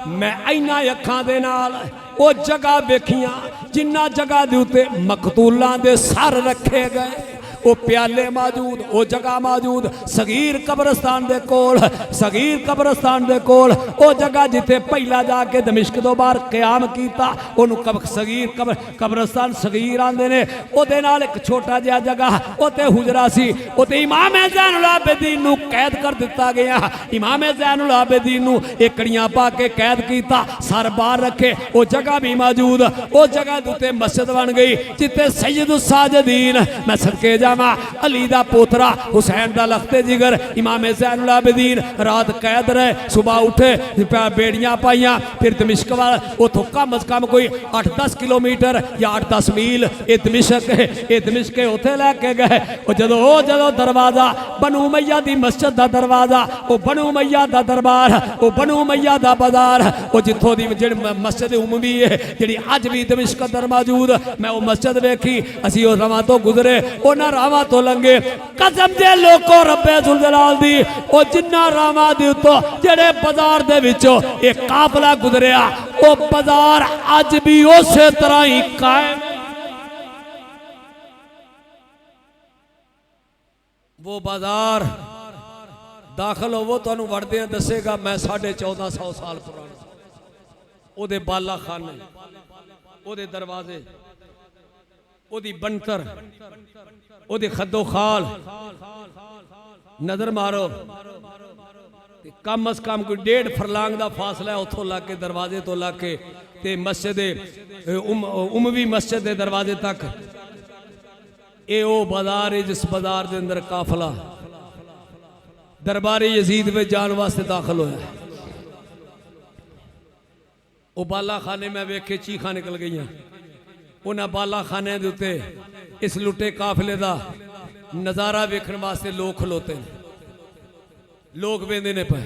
मैं इन्हां अखां दे नाल वो जगह वेखियां जिन्ना जगह दे उत्ते मकतूलां दे सर रखे गए, वो प्याले मौजूद, वो जगह मौजूद। सगीर कब्रस्तान दे कोल, सगीर कब्रस्तान दे कोल वो जगह जिथे पहला जाके दमिश्क तो बाहर क्याम किया, उन्होंने सगीर कब्रस्तान सगीर आंदे ने। उहदे नाल एक छोटा जिहा जगह उत्ते हुजरा सी, उत्ते इमाम ज़ैनुल आबिदीन नूं कैद कर दिता गया। इमाम ज़ैनुल आबिदीन नूं एकड़ियां पा के कैद किया, सर बाहर रखे। वो जगह भी मौजूद, वो जगह दे उत्ते मस्जिद बन गई जिथे सैयदुस साजिदीन, मैं सदके जावां अली दा पोतरा हुसैन दा लखते जिगर इमाम ज़ैनुल आबिदीन रात कैद रहे। सुबह उठे, बेड़ियां पाइया, फिर दमिश्क वाल उतों कम से कम कोई 8-10 किलोमीटर या 8-10 मील ये दमिश्क उत्थे लैके गए। जो दरवाजा बनु उमैया दी मस्जिद दा दरवाजा, वो बनु उमैया दा दरबार, वो बनु उमैया दा बाजार, वो जिथों दी मस्जिद उमवी है जिहड़ी अज भी दमिश्क अंदर मौजूद। मैं वो मस्जिद वेखी, असीं वो रवां तो गुजरे, उन्हां रावां तो लंघे। कसम दे लोको रब्बे जुल जलाल दी, वो जिन्ना रावां दे उत्तों जेड़े बाजार दे विचों ये काफला गुजरिया, वो बाजार अज भी उसे तरह ही कायम। वो बाजार दाखिल होवो तुहानू वड़दे दसेगा मैं 1450 साल पुराना। ओदे बाला खाने, ओदे दरवाजे, ओदी बनतर, ओदी खद्दो खाल नजर मारो, कम अज कम कोई 1.5 फरलांग का फासला है उतों ला के दरवाजे तो ला के ते मस्जिद उमवी मस्जिद के दरवाजे तक। ये वो बाजार है जिस बाजार के अंदर काफला दरबारी यजीद में जान वास्ते दाखिल होया। वो बाला खाने में वेखे चीखा निकल गई। उन्हें बाला खाने के उत्ते इस लुटे काफले का नज़ारा वेखण वास्ते लोग खलोते हैं, लोग वेंदे ने पे।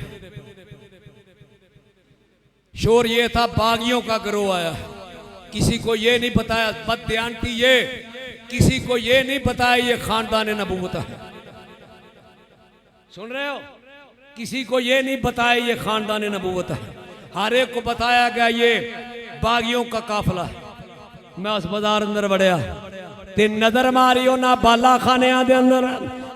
शोर ये था बागियों का गिरोह आया। किसी को ये नहीं बताया, बददियानती ये, किसी को ये नहीं बताया ये खानदान नबूवत है। सुन रहे हो? किसी को ये नहीं बताया ये खानदान नबूवत है। हर एक को बताया गया ये बागियों का काफला है। मैं उस बाजार अंदर बढ़िया ते नजर मारी उन्होंने बाला खानिया दे अंदर,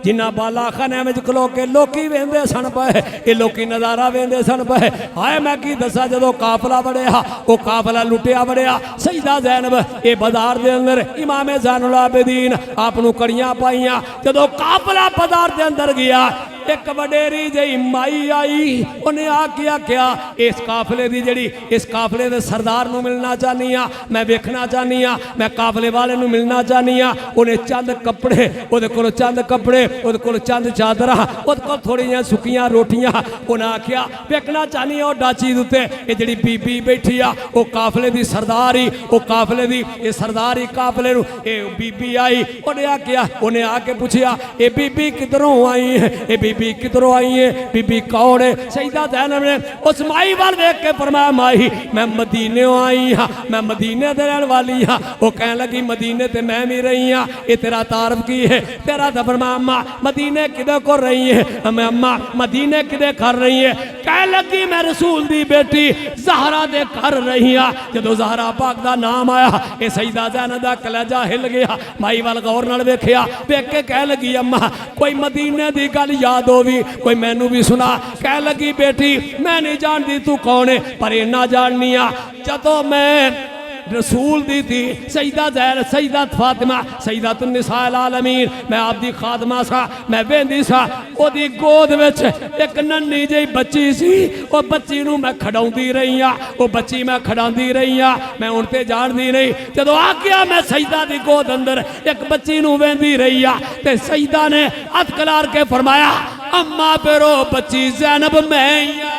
जिन्ना बाला खाने में खलो के लोकी वेंदे सन पे, ये लोकी नज़ारा वेंदे सन पे। हाय मैं की दसा जो काफला बढ़िया, वो काफला लुटिया बढ़िया। सईदा ज़ैनब ये बाजार दे अंदर इमाम ज़ैनुल आबिदीन आप कड़ियां पाइया। जो काफला बाजार दे अंदर गया, एक वडेरी जही माई आई, उन्हें आके आख्या इस काफले दी जड़ी इस काफले दे सरदार नूं मिलना चाहनी आ, मैं वेखना चाहनी आ, मैं काफले वाले नूं मिलना चाहनी आ। उन्हें चंद कपड़े उहदे कोल चंद कपड़े उहदे कोल चंद चादर उहदे कोल थोड़ियां सुक्कियां रोटियां। उन्हें आख्या वेखना चाहनी आ डाची दे उत्ते ये जड़ी बीबी बैठी आ वो काफले दी सरदार ही, वो काफले दी ये सरदार ही काफले नूं ये बीबी आई। उन्हें आख्या उन्हें आके पूछया ये बीबी किधरों आई है, ये बीबी किधरों आई है, बीबी कौन है? सईदा ज़ैनब ने उस माई वाल देख के फरमाया माई मैं मदीने आई हाँ, मैं मदीने दे रहने वाली हाँ। वो कहने लगी मदीने ते मैं भी रही हाँ, ये तेरा तारफ की है? तेरा तो फरमाया अम्मा मदीने किदे को रही है? मैं अम्मा मदीने किदे कर रही है? कह लगी मैं रसूल दी बेटी ज़हरा दे कर रही हाँ। जदों ज़हरा पाक दा नाम आया ये सईदा ज़ैनब दा कलेजा हिल गया। माई वाल गौर नाल वेखिया, वेख के कह लगी अम्मा कोई मदीने दी गल याद होवी कोई मैनू भी सुना। कह लगी बेटी मैं नहीं जानती तू कौन है पर इन्ना जाननी आ जदों मैं रसूल दी थी सईदा ज़ैनब सईदा फातिमा सईदतुन निसाइल आलमीन मैं आपदी खादमा सा। मैं वेंदी सा ओदी गोद विच एक नन्ही जी बच्ची सी, वो बच्ची नूं मैं खड़ाउंदी रही आ, वो बच्ची मैं खड़ाउंदी रही आ, मैं हुण ते जानदी नहीं। जदों आ गया मैं सईदा दी गोद अंदर एक बच्ची नूं वेंदी रही आ ते सईदा ने हथ खलार के फरमाया अम्मा पेरो बच्ची ज़ैनब मैं ही आ।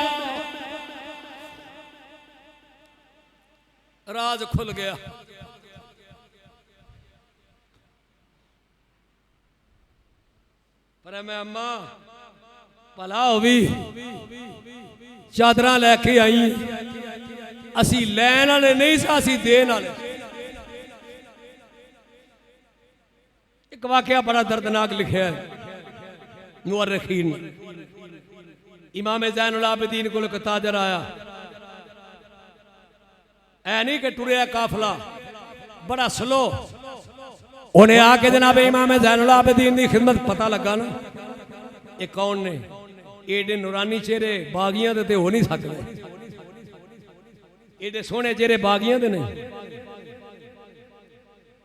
राज खुल गया। पर मैं अम्मा भला होवी चादर लैके आई असी लैन वाले नहीं सा असी देन वाले। एक वाकया बड़ा दर्दनाक लिखा है मुअर्रिखीन ने। इमाम ज़ैनुल आबिदीन को एक ताजर आया ऐ नहीं कि टुरिया काफला बड़ा स्लो। उन्हें आके जनाब इमाम ज़ैनुल आबिदीन की खिदमत पता लगा ना ये कौन ने एडे नूरानी चेहरे बागियां दे हो नहीं सकते, एडे सोहने चेहरे बागियां दे ने।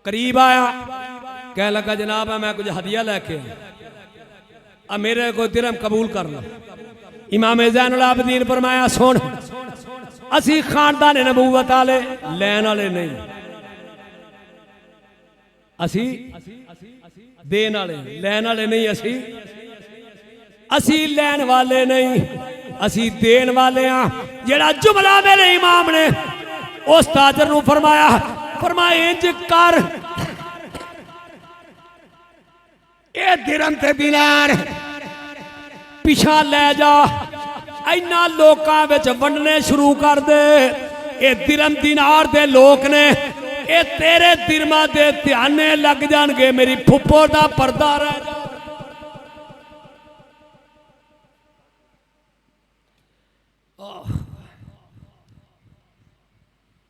करीब आया कह लगा जनाब मैं कुछ हदिया लैके अब मेरे को दिरहम कबूल कर लो। इमाम ज़ैनुल आबिदीन फरमाया सुन असी खानदान नबूवत वाले लैन वाले नहीं, असी देन वाले लैन वाले नहीं, असी लैन वाले नहीं असी देन वाले हाँ। जेड़ा जुमला मेरे इमाम ने उस ताजर नूं फरमाया फरमाया इंज कर ए दिरहम ते दिनार पिछा ले जा इन्ना लोकां विच वंडने शुरू कर दे। ये दिरहम दिनार दे लोग ने ये तेरे दिरहमां दे ध्याने लग जाणगे मेरी फुप्पो दा पर्दा रह जा।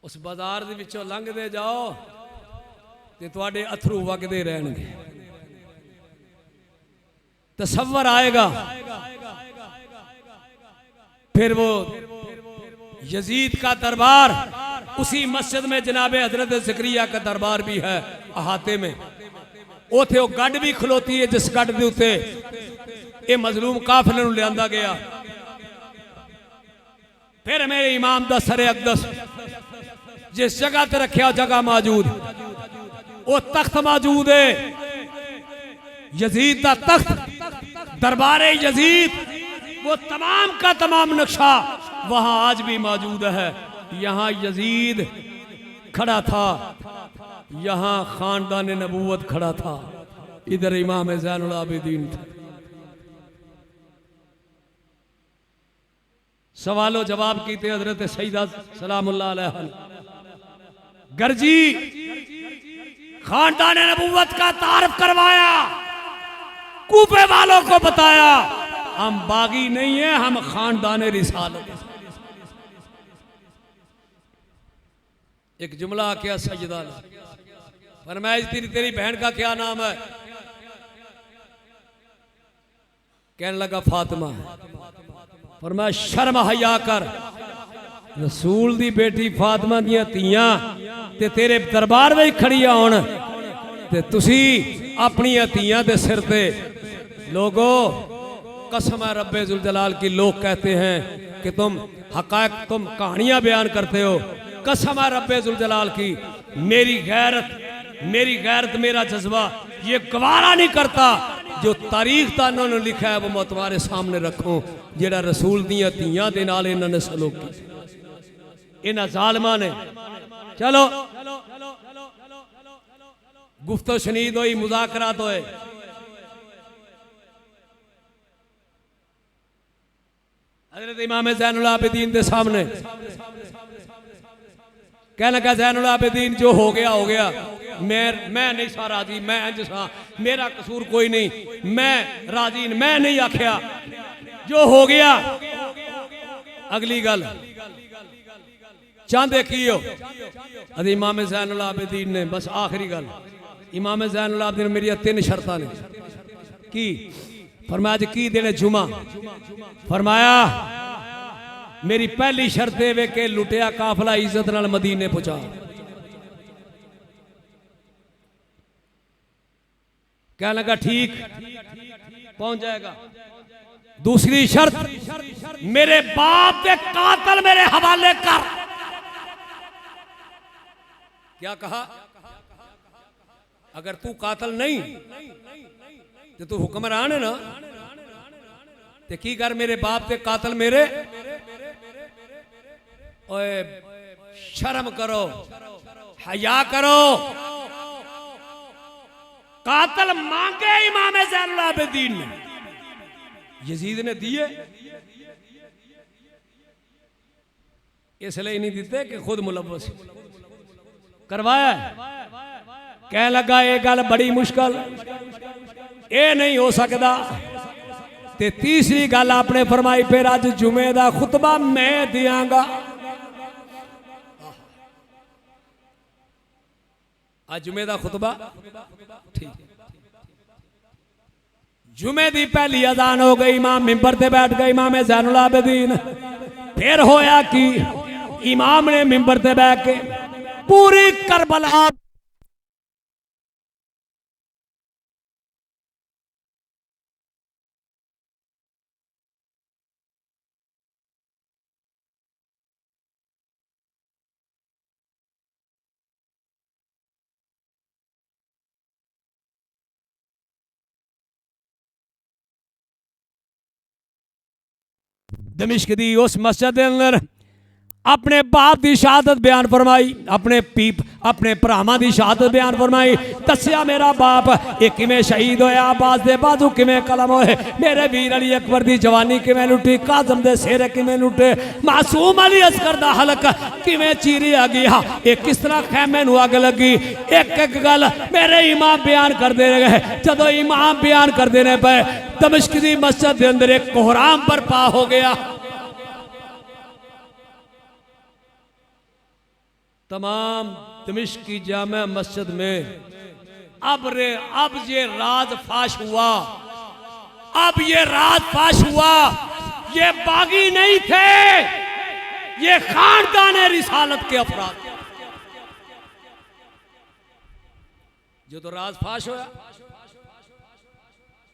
उस बाजार दे विचों लंघदे जाओ ते तुहाडे अथरू वगदे रहणगे। तसव्वुर आएगा फिर वो यजीद का दरबार उसी मस्जिद में जनाब हजरत ज़करिया का दरबार भी है अहाते में। उथे वो गढ़ भी खलोती है जिस गढ़ के उत्ते ये मजलूम काफिले नूं लियांदा गया। फिर मेरे इमाम दा सरे अकदस जिस जगह ते रखा जगह मौजूद वो तख्त मौजूद है यजीद का तख्त दरबार यजीद वो तमाम का तमाम नक्शा वहां आज भी मौजूद है। यहाँ यजीद खड़ा था, यहाँ खानदान नबूवत खड़ा था, इधर इमाम ज़ैनुल आबिदीन था। सवालों जवाब कीते हजरत सईदा सलामुल्लाह अलैहा गर्जी खानदान नबूवत का तारफ करवाया, कूफे वालों को बताया हम बागी नहीं है हम खानदान रिसालत। एक जुमला क्या सजदा फरमाया तेरी बहन का क्या नाम है? कहने लगा फातिमा। फरमाया शर्म हया कर रसूल दी बेटी फातिमा दियां धीयां ते तेरे दरबार में खड़ियां होण ते तुसी अपनी धीयां दे सिर ते लोगो कसम है रब्बे जुल जलाल की, लोग कहते हैं कि तुम हकायक, तुम कहानियां बयान करते हो। कसम है रब्बे जुल जलाल की, मेरी गैरत मेरा जज्बा ये गवारा नहीं करता जो तारीख ता इन्होंने लिखा है वो मैं तुम्हारे सामने रखूं, जेड़ा रसूल दियां धीयां दे नाल इन्होंने सलूक की इन्हां जालिमां ने। चलो गुफ्तो शनीद होई, मुज़ाकरात होए। हज़रत इमाम ज़ैनुल आबिदीन के सामने कह लगा, ज़ैनुल आबिदीन जो हो गया, मैं नहीं सा राजी, मैं इंज सा, मेरा कसूर कोई नहीं, मैं राजी, मैं नहीं आख्या, जो हो गया। अगली गल चाहते की हो? अरे इमाम ज़ैनुल आबिदीन ने बस आखिरी गल, इमाम ज़ैनुल आबिदीन मेरी 3 शर्तां ने की। फरमाया जी की देने जुमा? फरमाया मेरी पहली शर्त है कि लुटिया काफला इज्जत नाल मदीने पहुंचा। क्या लगा ठीक पहुंच जाएगा। दूसरी शर्त, मेरे बाप के कातल मेरे हवाले कर। क्या कहा? अगर तू कातल नहीं तो तू हुक्मरान है ना, ते की कर, मेरे बाप के कातल मेरे। ओए शर्म करो, हया करो। कातल मांगे इमाम ज़ैनुल आबिदीन ने, यजीद ने दिए, इसलिए नहीं देते कि खुद मुलव्वस करवाया। कह लगा ये गल बड़ी मुश्किल, ये नहीं हो सकता। ते तीसरी गल आपने फरमाई, फिर अज जुमे का खुतबा मैं दियांगा। आज जुमे का खुतबा ठीक। जुमे की पहली अजान हो गई, इमाम मिंबर पे बैठ गए इमाम ज़ैनुल आबिदीन। फिर होया कि इमाम ने मिंबर पे बैठ के पूरी करबला दमिश्क दी उस मस्जिद के अंदर अपने बाप की शहादत बयान फरमाई, अपने भरावां की शहादत बयान फरमाई। दसिया मेरा बाप एक किवें शहीद होया, अब्बास दे बाजू किवें कलम होए, मेरे वीर अली अकबर की जवानी किवें लुटी, काज़म दे सिर किवें लुटे, मासूम अली असगर दा हलक किवें चीरिया गया, एक किस तरह खैमे नूं अग लगी। एक एक गल मेरे इमाम बयान करते रहे। जदों इमाम बयान करते रहे पे, दमिश्क दी मस्जिद के अंदर एक कोहराम बर्पा हो गया। तमाम दमिश्क की जामा मस्जिद में अब ये राज फाश हुआ, अब ये राज फाश हुआ। ये बागी नहीं थे, ये खानदान रिसालत के अफराद। जो तो राज फाश होया,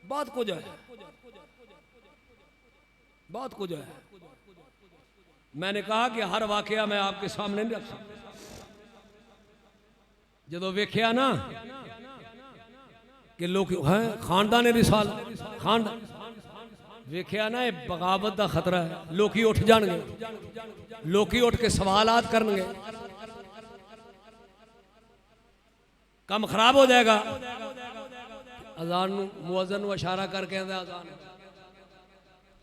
बहुत कुछ है, बहुत कुछ है। मैंने कहा कि हर वाकया मैं आपके सामने नहीं रख सकता। जो वेख्या ना कि लोग हैं खानदान रिसाल, खानदान वेख्या ना, बगावत का खतरा है। लोग ही उठ जाएंगे, लोग ही उठ के सवालात करनगे, काम खराब हो जाएगा। अजान मुअज्जिन नूं इशारा करके कहंदा अजान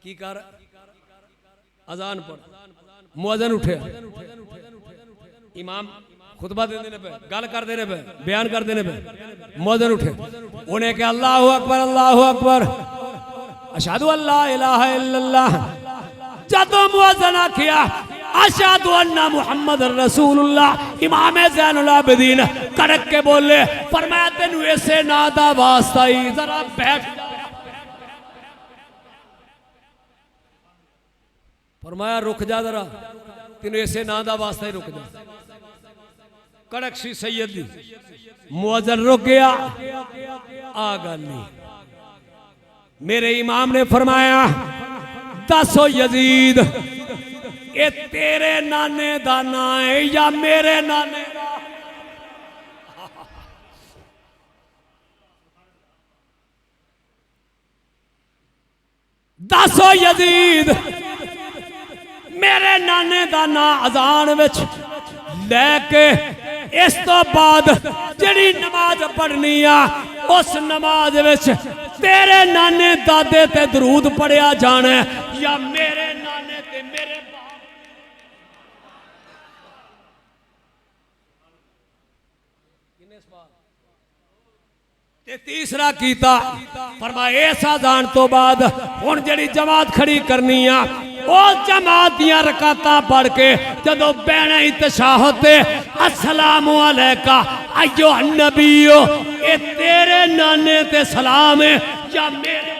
की कर, अजान पढ़। मुअज्जिन उठे, इमाम खुतबा दे देने पे, गल कर देने पे, बयान कर देने पे, मुअज्जिन उठे, उन्हें कहा अल्लाहु अकबर, अल्लाहु अकबर, अशहदु अल्ला इलाहा इल्लल्लाह। जदों मुअज्जिन आखिया अशहदु अन्ना मुहम्मद रसूलुल्लाह, इमाम ज़ैनुल आबिदीन कड़क के बोले, फरमाया तेनू ऐसे ना दा वास्ता ही, जरा बैठ। फरमाया रुक जा जरा, तेनू ऐसे ना दा वास्ता ही रुक जा। कड़क सी सैयदी, मुअज्जिन रुक गया। आ गल नहीं, मेरे इमाम ने फरमाया, दसो यजीद, ये तेरे नाने दा ना है या मेरे नाने दा? दसो यजीद, मेरे नाने दा ना अजान विच लैके इस तो बाद जिहड़ी नमाज पढ़नी आ उस नमाज विच तेरे नाने दादे ते दरूद पढ़िया जाना या मेरे नाने ते मेरे बाप? ते तीसरा कीता, फरमाया इस अज़ान तो बाद हुण जिहड़ी जमात खड़ी करनी आ ओ जमात दियां रकातां पढ़ के जदों बैठना तशहुद ते अस्सलामु अलैका अय्युहा नबीयो, ए तेरे नाने ते सलाम है या मेरे?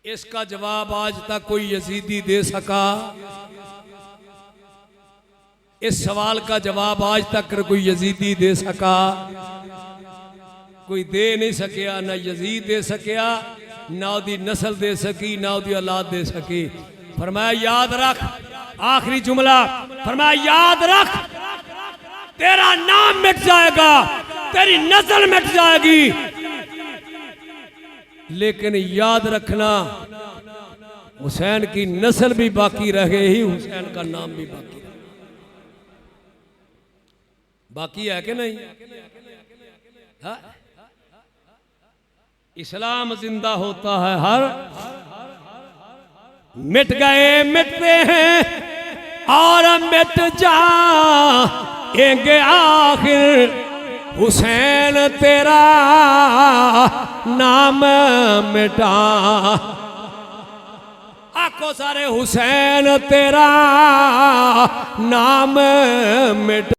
इसका जवाब आज तक कोई यजीदी दे सका? इस सवाल का जवाब आज तक कोई यजीदी दे सका? कोई दे नहीं सकिया, ना यजीद दे सकिया, ना उसकी नस्ल दे सकी, ना उसकी औलाद दे सकी। फरमाया याद रख, आखिरी जुमला फरमाया याद रख, तेरा नाम मिट जाएगा, तेरी नस्ल मिट जाएगी, लेकिन याद रखना हुसैन की नस्ल भी बाकी रहेगी, हुसैन का नाम भी बाकी रहे। बाकी है कि नहीं? हा? इस्लाम जिंदा होता है, हर मिट गए मिटते हैं और मिट जाएंगे आखिर, हुसैन तेरा नाम मिटा। आखो सारे हुसैन तेरा नाम मिटा।